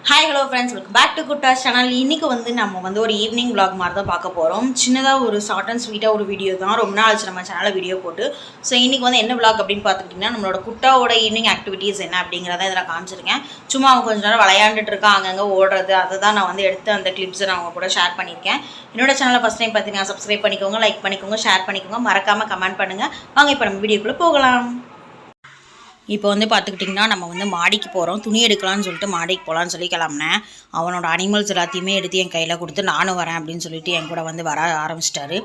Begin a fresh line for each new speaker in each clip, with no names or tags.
Hi hello friends, welcome back to Kuttas channel. இன்றைக்கி நம்ம ஒரு ஈவினிங் vlog மாதிரி தான் பார்க்க போகிறோம். சின்னதாக ஒரு ஷார்ட் அண்ட் ஸ்வீட்டாக ஒரு வீடியோ தான். ரொம்ப நாள் ஆச்சு நம்ம சேனலில் வீடியோ போட்டு. ஸோ இன்றைக்கி என்ன vlog அப்படின்னு பார்த்துக்கிட்டிங்கன்னா, நம்மளோட குட்டாவோட ஈவினிங் ஆக்டிவிட்டீஸ் என்ன அப்படிங்கிறத இதில் காமிச்சிருக்கேன். சும்மா அவங்க கொஞ்சம் நேரம் விளையாண்டுட்டு இருக்கான், அங்கங்கே ஓடுறது, அதை தான் நான் எடுத்து அந்த கிளிப்ஸை நான் அவங்க கூட ஷேர் பண்ணியிருக்கேன். என்னோட சேனலை ஃபஸ்ட் டைம் பார்த்தீங்கன்னா சப்ஸ்கிரைப் பண்ணிக்கோங்க, லைக் பண்ணிக்கோங்க, ஷேர் பண்ணிக்கோங்க, மறக்காமல் கமெண்ட் பண்ணுங்கள். வாங்க இப்போ நம்ம வீடியோக்குள்ளே போகலாம். இப்போ பார்த்துக்கிட்டிங்கன்னா நம்ம மாடிக்கு போகிறோம், துணி எடுக்கலாம்னு சொல்லிட்டு மாடிக்கு போகலான்னு சொல்லி கிளம்புனேன். அவனோட அனிமல்ஸ் எல்லாத்தையுமே எடுத்து என் கையில் கொடுத்து நானும் வரேன் அப்படின்னு சொல்லிட்டு என் கூட வர ஆரம்பிச்சிட்டாரு.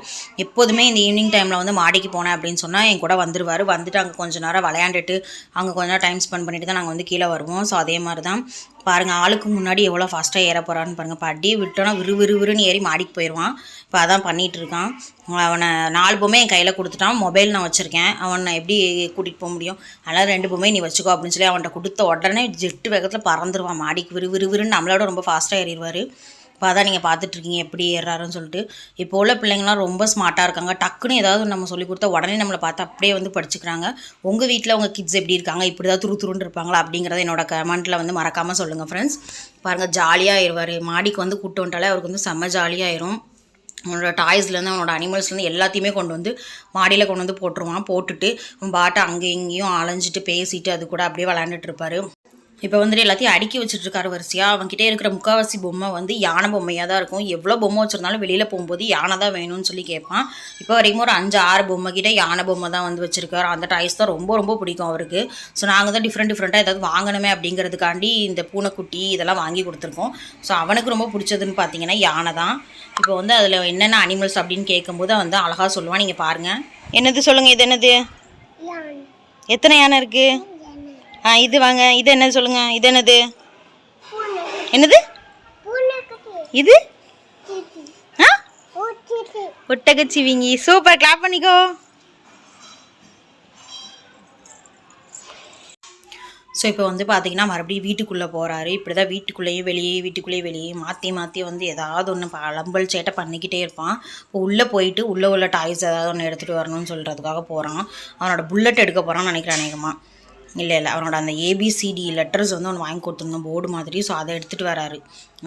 எப்போதுமே இந்த ஈவினிங் டைமில் மாடிக்கு போனேன் அப்படின்னு சொன்னால் என் கூட வந்துடுவார். வந்துட்டு அங்கே கொஞ்சம் நேரம் விளையாண்டுட்டு அங்கே கொஞ்சம் நேரம் டைம் ஸ்பெண்ட் பண்ணிட்டு தான் நாங்கள் கீழே வருவோம். ஸோ அதே மாதிரி தான் பாருங்கள், ஆளுக்கு முன்னாடி எவ்வளோ ஃபாஸ்ட்டாக ஏற போகிறான்னு பாருங்கள். இப்போ அடியே விட்டோன்னா விறுவிறுன்னு ஏறி மாடிக்கு போயிடுவான். இப்போ அதான் பண்ணிகிட்ருக்கான். அவனை 4 பொம்மை என் கையில் கொடுத்துட்டான். மொபைல் நான் வச்சுருக்கேன், அவனை எப்படி கூட்டிகிட்டு போக முடியும்? அதனால் 2 பொம்மை நீ வச்சுக்கோ அப்படின்னு சொல்லி அவன்கிட்ட கொடுத்த உடனே ஜெட்டு வேகத்தில் பறந்துடுவான் மாடிக்கு. விறுவிறுன்னு நம்மளோட ரொம்ப ஃபாஸ்ட்டாக ஏறிடுவார். இப்போ அதான் நீங்கள் பார்த்துட்ருக்கீங்க எப்படி ஏறாருன்னு சொல்லிட்டு. இப்போ உள்ள பிள்ளைங்களாம் ரொம்ப ஸ்மார்ட்டாக இருக்காங்க. டக்குன்னு ஏதாவது நம்ம சொல்லி கொடுத்தா உடனே நம்மளை பார்த்து அப்படியே படிச்சுக்கிறாங்க. உங்கள் வீட்டில் உங்கள் கிட்ஸ் எப்படி இருக்காங்க, இப்படி தான் துருன்னு இருப்பாங்களா அப்படிங்கிறத என்னோட கமெண்ட்டில் மறக்காமல் சொல்லுங்கள் ஃப்ரெண்ட்ஸ். பாருங்கள், ஜாலியாக ஆயிடுவார். மாடிக்கு கூட்டு வந்துட்டாலே அவருக்கு செம்ம ஜாலியாகிடும். அவனோட டாய்ஸ்லேருந்து அவனோட அனிமல்ஸ்லேருந்து எல்லாத்தையுமே கொண்டு மாடியில் கொண்டு போட்டுருவான். போட்டுட்டு பாட்டை அங்கே இங்கேயும் அலைஞ்சிட்டு பேசிட்டு அது கூட அப்படியே விளையாண்டுட்டு இருப்பார். இப்போ எல்லாத்தையும் அடுக்கி வச்சுட்ருக்காரு வரிசையாக. அவன்கிட்ட இருக்கிற முக்கால்வாசி பொம்மை யானை பொம்மையாக தான் இருக்கும். எவ்வளோ பொம்மை வச்சுருந்தாலும் வெளியில் போகும்போது யானை தான் வேணும்னு சொல்லி கேட்பான். இப்போ வரைக்கும் ஒரு 5-6 பொம்மை கிட்டே யானை பொம்மை தான் வச்சுருக்காரு. அந்த டாய்ஸ் தான் ரொம்ப ரொம்ப பிடிக்கும் அவருக்கு. ஸோ நாங்கள் தான் டிஃப்ரெண்ட்டாக ஏதாவது வாங்கணுமே அப்படிங்கிறதுக்காண்டி இந்த பூனைக்குட்டி இதெல்லாம் வாங்கி கொடுத்துருக்கோம். ஸோ அவனுக்கு ரொம்ப பிடிச்சதுன்னு பார்த்தீங்கன்னா யானை தான். இப்போ அதில் என்னென்ன அனிமல்ஸ் அப்படின்னு கேட்கும்போது அழகாக சொல்லுவான். நீங்கள் பாருங்கள். என்னது சொல்லுங்கள், இது என்னது? எத்தனை யானை இருக்குது? இது வாங்க, இது என்னது சொல்லுங்கள், இது என்னது? என்னது இது? ஒட்டகச்சிவிங்கி. சூப்பர், கிளாப் பண்ணிக்கோ. ஸோ இப்போ பார்த்தீங்கன்னா மறுபடியும் வீட்டுக்குள்ளே போகிறாரு. இப்படி தான் வீட்டுக்குள்ளேயே வெளியே மாற்றி ஏதாவது ஒன்று பழம்பல் சேட்டை பண்ணிக்கிட்டே இருப்பான். இப்போ உள்ளே போயிட்டு உள்ளே உள்ள டாய்ஸ் ஏதாவது ஒன்று எடுத்துகிட்டு வரணும்னு சொல்கிறதுக்காக போகிறான். அவனோட புல்லட் எடுக்க போகிறான்னு நினைக்கிறேன் அநேகமாக. இல்லை அவனோட அந்த ABCD லெட்டர்ஸ் ஒன்று வாங்கி கொடுத்துருந்தோம் போர்டு மாதிரி. ஸோ அதை எடுத்துகிட்டு வராரு.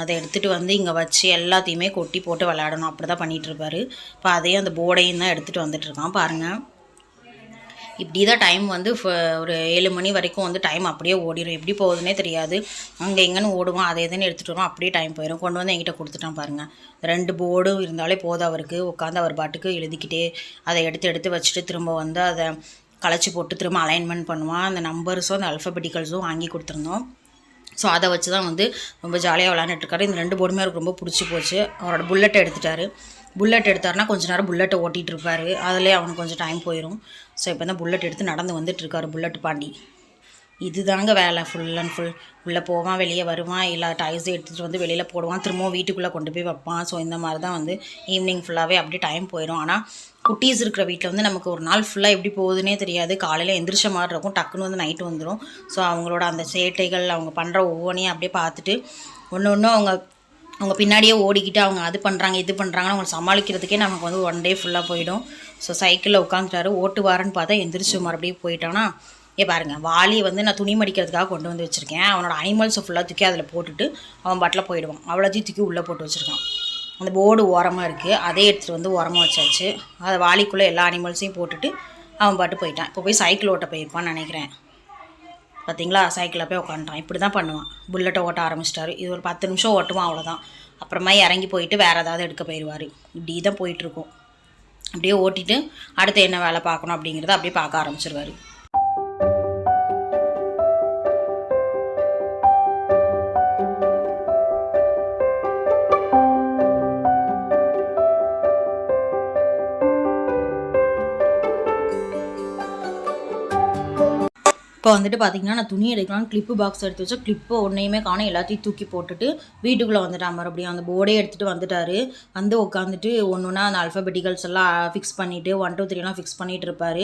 அதை எடுத்துகிட்டு இங்கே வச்சு எல்லாத்தையுமே கொட்டி போட்டு விளையாடணும், அப்படி தான் பண்ணிகிட்ருப்பாரு. இப்போ அதையும் அந்த போர்டையும் தான் எடுத்துகிட்டு வந்துட்டுருக்கான் பாருங்கள். இப்படி தான் டைம் ஒரு 7 மணி வரைக்கும் டைம் அப்படியே ஓடிடும். எப்படி போகுதுன்னே தெரியாது. அங்கே எங்கேன்னு ஓடுவான், அதை எதுன்னு எடுத்துகிட்டு வருவான், அப்படியே டைம் போயிடும். கொண்டு என்கிட்ட கொடுத்துட்டான் பாருங்கள். 2 போர்டும் இருந்தாலே போதும் அவருக்கு. உட்காந்து அவர் பாட்டுக்கு எழுதிக்கிட்டே அதை எடுத்து வச்சுட்டு திரும்ப அதை களைச்சி போட்டு திரும்ப அலைன்மெண்ட் பண்ணுவான். அந்த நம்பர்ஸும் அந்த அல்ஃபபெட்டிக்கல்ஸும் வாங்கி கொடுத்துருந்தோம். ஸோ அதை வச்சு தான் ரொம்ப ஜாலியாக விளையாண்டுட்டுருக்காரு. இந்த 2 போர்டுமே அவருக்கு ரொம்ப பிடிச்சி போச்சு. அவரோட புல்லட்டை எடுத்துட்டார். புல்லட் எடுத்தார்னா கொஞ்சம் நேரம் புல்லட்டை ஓட்டிகிட்டு இருப்பார். அதிலே அவனுக்கு கொஞ்சம் டைம் போயிடும். ஸோ இப்போ தான் புல்லட் எடுத்து நடந்து வந்துட்டுருக்காரு புல்லட் பாண்டி. இது தாங்க வேலை ஃபுல் அண்ட் ஃபுல். உள்ளே போவான், வெளியே வருவான், எல்லா டாய்ஸும் எடுத்துகிட்டு வெளியில் போடுவான், திரும்பவும் வீட்டுக்குள்ளே கொண்டு போய் வைப்பான். ஸோ இந்த மாதிரி தான் ஈவினிங் ஃபுல்லாகவே அப்படியே டைம் போயிடும். ஆனால் குட்டீஸ் இருக்கிற வீட்டில் நமக்கு ஒரு நாள் ஃபுல்லாக எப்படி போகுதுன்னே தெரியாது. காலையில் எந்திரிச்ச மாதிரி இருக்கும், டக்குன்னு நைட்டு வந்துடும். ஸோ அவங்களோட அந்த சேட்டைகள், அவங்க பண்ணுற ஒவ்வொன்றையும் அப்படியே பார்த்துட்டு ஒன்று அவங்க பின்னாடியே ஓடிக்கிட்டு அவங்க அது பண்ணுறாங்க இது பண்ணுறாங்கன்னு அவங்க சமாளிக்கிறதுக்கே நமக்கு 1 டே ஃபுல்லாக போயிடும். ஸோ சைக்கிளில் உட்காந்துட்டாரு, ஓட்டுவாருன்னு பார்த்தா எந்திரிச்சு மறுபடியும் போயிட்டானா. பாருங்கள், வாலி நான் துணி மடிக்கிறதுக்காக கொண்டு வச்சுருக்கேன். அவனோட அனிமல்ஸை ஃபுல்லாக தூக்கி அதில் போட்டுட்டு அவன் பாட்டில் போயிடுவான். அவ்வளோத்தையும் தூக்கி உள்ளே போட்டு வச்சுருக்கான். அந்த போர்டு ஓரமாக இருக்குது, அதே எடுத்துகிட்டு ஓரமாக வச்சாச்சு. அதை வாலிக்குள்ளே எல்லா அனிமல்ஸையும் போட்டுட்டு அவன் பாட்டு போயிட்டான். இப்போ போய் சைக்கிள் ஓட்ட போயிருப்பான்னு நினைக்கிறேன். பார்த்தீங்களா, சைக்கிளில் போய் உட்காந்துட்டான். இப்படி தான் பண்ணுவான். புல்லட்டை ஓட்ட ஆரம்பிச்சிட்டாரு. இது ஒரு 10 நிமிஷம் ஓட்டுவான், அவ்வளோதான். அப்புறமா இறங்கி போயிட்டு வேறு ஏதாவது எடுக்க போயிடுவார். இப்படி தான் போயிட்டுருக்கும். அப்படியே ஓட்டிட்டு அடுத்து என்ன வேலை பார்க்கணும் அப்படிங்கிறத அப்படியே பார்க்க ஆரம்பிச்சிருவார். இப்போ பார்த்திங்கன்னா நான் துணி எடுக்கலாம் கிளிப்பு பாக்ஸ் எடுத்து வச்சா கிளிப்பு ஒன்றையுமே காணும், எல்லாத்தையும் தூக்கி போட்டுட்டு வீட்டுக்குள்ளே வந்துட்டான். மறுபடியும் அந்த போர்டே எடுத்துகிட்டு வந்துட்டார். உட்காந்துட்டு ஒன்றுனா அந்த அல்ஃபபெட்டிக்கல்ஸ் எல்லாம் ஃபிக்ஸ் பண்ணிவிட்டு 1 2 3 ஃபிக்ஸ் பண்ணிகிட்டு இருப்பார்.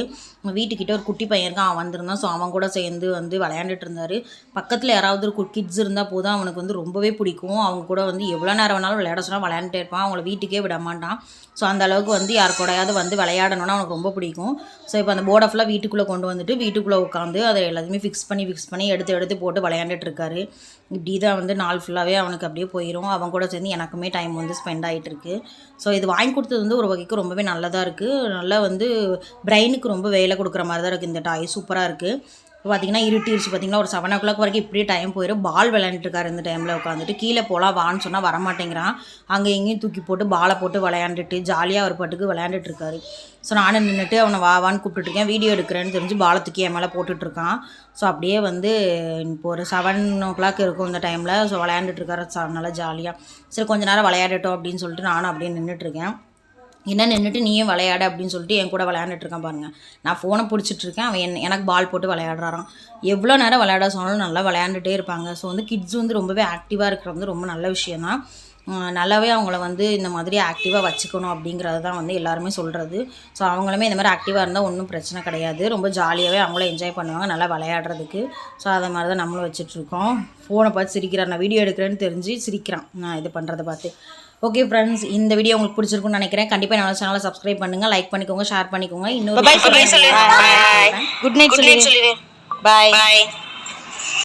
வீட்டுக்கிட்ட ஒரு குட்டி பையன் இருக்கான், அவன் வந்திருந்தான். ஸோ அவன் கூட சேர்ந்து விளையாண்டுட்டு இருந்தார். பக்கத்தில் யாராவது ஒரு கிட்ஸ் இருந்தால் போதும் அவனுக்கு ரொம்பவே பிடிக்கும். அவங்க கூட எவ்வளோ நேரம் வேணாலும் விளையாட சொன்னால் விளையாண்டுட்டே இருப்பான். அவங்கள வீட்டுக்கே விட மாட்டான். ஸோ அந்த அளவுக்கு யார் கூடயாவது விளையாடணும்னா அவனுக்கு ரொம்ப பிடிக்கும். ஸோ இப்போ அந்த போர்டை ஃபுல்லாக வீட்டுக்குள்ளே கொண்டு வந்துட்டு வீட்டுக்குள்ளே உட்காந்து அதை எல்லாத்தையுமே ஃபிக்ஸ் பண்ணி எடுத்து போட்டு விளையாண்டுட்டு இருக்காரு. இப்படி தான் வந்து நாள் ஃபுல்லாகவே அவனுக்கு அப்படியே போயிடும். அவன் கூட சேர்ந்து எனக்குமே டைம் வந்து ஸ்பெண்ட் ஆகிட்டு இருக்கு. ஸோ இது வாங்கி கொடுத்தது வந்து ஒரு வகைக்கு ரொம்பவே நல்லதாக இருக்குது. நல்லா வந்து பிரெயினுக்கு ரொம்ப வேலை கொடுக்குற மாதிரி தான் இருக்குது இந்த டாய். சூப்பராக இருக்குது. இப்போ பார்த்திங்கன்னா இருட்டிடுச்சு. பார்த்திங்கன்னா ஒரு 7 o'clock வரைக்கும் இப்படியே டைம் போயிடும். பால் விளையாண்டுருக்காரு இந்த டைமில் உட்காந்துட்டு. கீழே போகலாம் வான்னு சொன்னால் வரமாட்டேங்கிறான். அங்கே எங்கேயும் தூக்கி போட்டு பாலை போட்டு விளையாண்டுட்டு ஜாலியாக ஒரு பாட்டுக்கு விளையாண்டுட்டுருக்காரு. ஸோ நானும் நின்றுட்டு அவனை வான்னு கூப்பிட்டுருக்கேன். வீடியோ எடுக்கிறேன்னு தெரிஞ்சு பாலை தூக்கி என் மேலே போட்டுட்ருக்கான். ஸோ அப்படியே வந்து இப்போ ஒரு 7 o'clock இருக்கும் இந்த டைமில். ஸோ விளையாண்டுட்டுருக்காரு நல்லா ஜாலியாக. சரி கொஞ்சம் நேரம் விளையாடட்டும் அப்படின்னு சொல்லிட்டு நானும் அப்படியே நின்றுட்டுருக்கேன். என்ன நின்றுட்டு நீயும் விளையாடு அப்படின்னு சொல்லிட்டு என் கூட விளையாண்டுட்ருக்கான் பாருங்கள். நான் ஃபோனை பிடிச்சிட்ருக்கேன். அவன் எனக்கு பால் போட்டு விளையாடுறான். எவ்வளோ நேரம் விளையாட சொன்னாலும் நல்லா விளையாண்டுட்டே இருப்பாங்க. ஸோ வந்து கிட்ஸ் வந்து ரொம்பவே ஆக்டிவாக இருக்கிறது வந்து ரொம்ப நல்ல விஷயந்தான். நல்லாவே அவங்கள வந்து இந்த மாதிரி ஆக்டிவாக வச்சுக்கணும் அப்படிங்கிறது தான் வந்து எல்லாருமே சொல்கிறது. ஸோ அவங்களுமே இந்த மாதிரி ஆக்டிவாக இருந்தால் ஒன்றும் பிரச்சனை கிடையாது. ரொம்ப ஜாலியாகவே அவங்கள என்ஜாய் பண்ணுவாங்க நல்லா விளையாடுறதுக்கு. ஸோ அதை மாதிரி தான் நம்மளும் வச்சிட்ருக்கோம். ஃபோனை பார்த்து சிரிக்கிறான். நான் வீடியோ எடுக்கிறேன்னு தெரிஞ்சு சிரிக்கிறான் நான் இது பண்ணுறதை பார்த்து. ஓகே ஃப்ரெண்ட்ஸ், இந்த வீடியோ உங்களுக்கு பிடிச்சிருக்குன்னு நினைக்கிறேன். கண்டிப்பாக என்னோட சேனலை சப்ஸ்கிரைப் பண்ணுங்கள், லைக் பண்ணிக்கோங்க, ஷேர் பண்ணிக்கோங்க. இன்னொரு குட் நைட் சொல்லுங்க. பாய்.